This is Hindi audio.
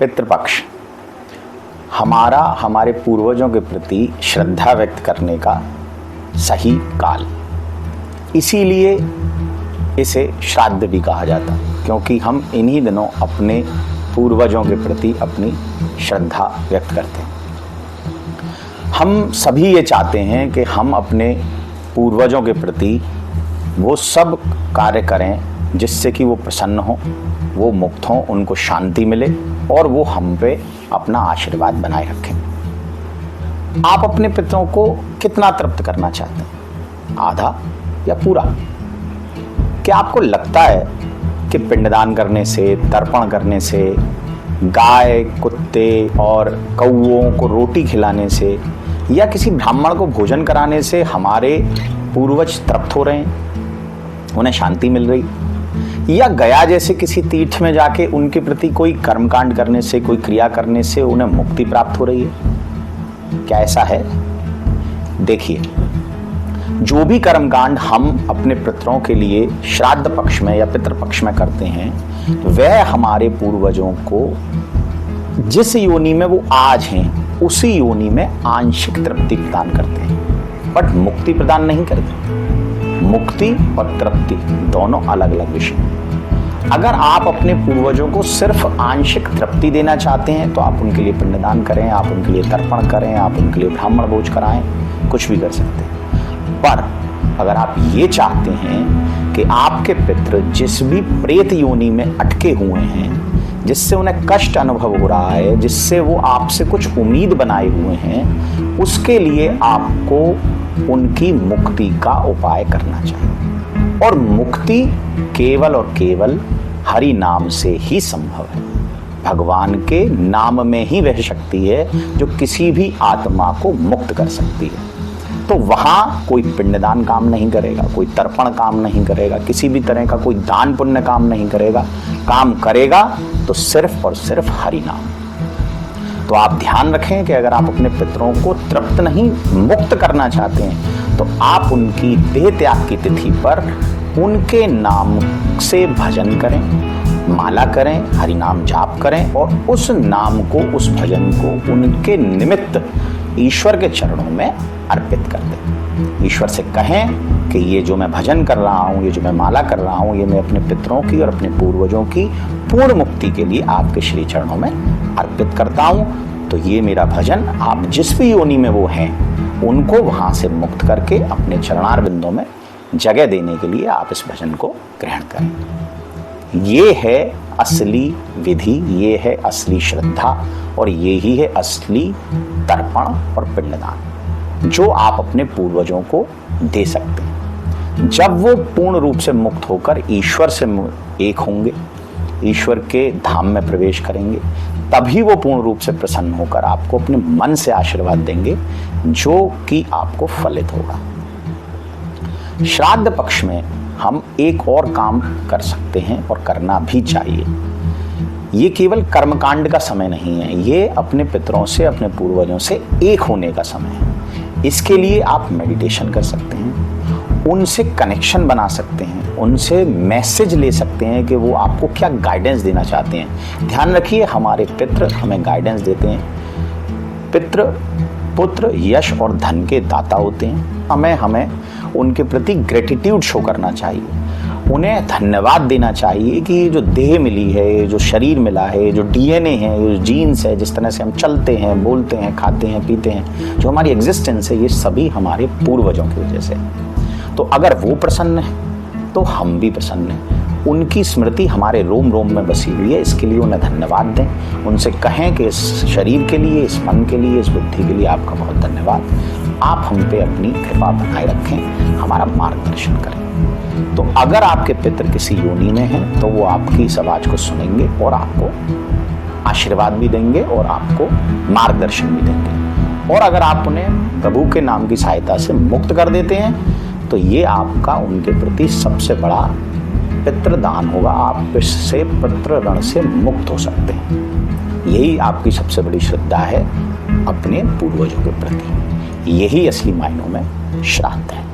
पितृपक्ष हमारा हमारे पूर्वजों के प्रति श्रद्धा व्यक्त करने का सही काल, इसीलिए इसे श्राद्ध भी कहा जाता, क्योंकि हम इन्हीं दिनों अपने पूर्वजों के प्रति अपनी श्रद्धा व्यक्त करते हैं। हम सभी ये चाहते हैं कि हम अपने पूर्वजों के प्रति वो सब कार्य करें जिससे कि वो प्रसन्न हो, वो मुक्त हों, उनको शांति मिले और वो हम पे अपना आशीर्वाद बनाए रखें। आप अपने पितरों को कितना तृप्त करना चाहते हैं, आधा या पूरा? क्या आपको लगता है कि पिंडदान करने से, तर्पण करने से, गाय, कुत्ते और कौओं को रोटी खिलाने से या किसी ब्राह्मण को भोजन कराने से हमारे पूर्वज तृप्त हो रहे हैं, उन्हें शांति मिल रही? या गया जैसे किसी तीर्थ में जाके उनके प्रति कोई कर्मकांड करने से, कोई क्रिया करने से उन्हें मुक्ति प्राप्त हो रही है? क्या ऐसा है? देखिए, जो भी कर्मकांड हम अपने पितरों के लिए श्राद्ध पक्ष में या पितृपक्ष में करते हैं, वह हमारे पूर्वजों को जिस योनि में वो आज हैं उसी योनि में आंशिक तृप्ति प्रदान करते हैं, बट मुक्ति प्रदान नहीं करते। मुक्ति और तृप्ति दोनों अलग अलग विषय। अगर आप अपने पूर्वजों को सिर्फ आंशिक तृप्ति देना चाहते हैं तो आप उनके लिए पिंडदान करें, आप उनके लिए तर्पण करें, आप उनके लिए ब्राह्मण भोज कराएं, कुछ भी कर सकते हैं। पर अगर आप ये चाहते हैं कि आपके पितृ जिस भी प्रेत योनि में अटके हुए हैं, जिससे उन्हें कष्ट अनुभव हो रहा है, जिससे वो आपसे कुछ उम्मीद बनाए हुए हैं, उसके लिए आपको उनकी मुक्ति का उपाय करना चाहिए। और मुक्ति केवल और केवल हरि नाम से ही संभव है। भगवान के नाम में ही वह शक्ति है जो किसी भी आत्मा को मुक्त कर सकती है। तो वहाँ कोई पिंडदान काम नहीं करेगा, कोई तर्पण काम नहीं करेगा, किसी भी तरह का कोई दान पुण्य काम नहीं करेगा। काम करेगा तो सिर्फ और सिर्फ हरि नाम। तो आप ध्यान रखें कि अगर आप अपने पितरों को तृप्त नहीं, मुक्त करना चाहते हैं, तो आप उनकी देह त्याग की तिथि पर उनके नाम से भजन करें, माला करें, हरि नाम जाप करें और उस नाम को, उस भजन को उनके निमित्त ईश्वर के चरणों में अर्पित कर दें। ईश्वर से कहें कि ये जो मैं भजन कर रहा हूँ, ये जो मैं माला कर रहा हूँ, ये मैं अपने पितरों की और अपने पूर्वजों की पूर्ण मुक्ति के लिए आपके श्री चरणों में अर्पित करता हूँ। तो ये मेरा भजन आप जिस भी योनि में वो हैं उनको वहाँ से मुक्त करके अपने चरणारविंदों में जगह देने के लिए आप इस भजन को ग्रहण करें। ये है असली विधि, ये है असली श्रद्धा और ये ही है असली तर्पण और पिंडदान जो आप अपने पूर्वजों को दे सकते हैं। जब वो पूर्ण रूप से मुक्त होकर ईश्वर से एक होंगे, ईश्वर के धाम में प्रवेश करेंगे, तभी वो पूर्ण रूप से प्रसन्न होकर आपको अपने मन से आशीर्वाद देंगे जो कि आपको फलित होगा। श्राद्ध पक्ष में हम एक और काम कर सकते हैं और करना भी चाहिए। ये केवल कर्मकांड का समय नहीं है, ये अपने पितरों से, अपने पूर्वजों से एक होने का समय है। इसके लिए आप मेडिटेशन कर सकते हैं, उनसे कनेक्शन बना सकते हैं, उनसे मैसेज ले सकते हैं कि वो आपको क्या गाइडेंस देना चाहते हैं। ध्यान रखिए, हमारे पितृ हमें गाइडेंस देते हैं। पितृ पुत्र यश और धन के दाता होते हैं। हमें उनके प्रति ग्रेटिट्यूड शो करना चाहिए, उन्हें धन्यवाद देना चाहिए कि जो देह मिली है, जो शरीर मिला है, जो डीएनए है, जो जीन्स है, जिस तरह से हम चलते हैं, बोलते हैं, खाते हैं, पीते हैं, जो हमारी एग्जिस्टेंस है, ये सभी हमारे पूर्वजों की वजह से। तो अगर वो प्रसन्न है तो हम भी प्रसन्न हैं। उनकी स्मृति हमारे रोम रोम में बसी हुई है, इसके लिए उन्हें धन्यवाद दें। उनसे कहें कि इस शरीर के लिए, इस मन के लिए, इस बुद्धि के लिए आपका बहुत धन्यवाद। आप हम पे अपनी कृपा बनाए रखें, हमारा मार्गदर्शन करें। तो अगर आपके पितृ किसी योनि में हैं तो वो आपकी इस आवाज को सुनेंगे और आपको आशीर्वाद भी देंगे और आपको मार्गदर्शन भी देंगे। और अगर आप उन्हें प्रभु के नाम की सहायता से मुक्त कर देते हैं तो ये आपका उनके प्रति सबसे बड़ा पितृदान होगा। आप इससे पितृ ऋण से मुक्त हो सकते हैं। यही आपकी सबसे बड़ी श्रद्धा है अपने पूर्वजों के प्रति। यही असली मायनों में श्राद्ध है।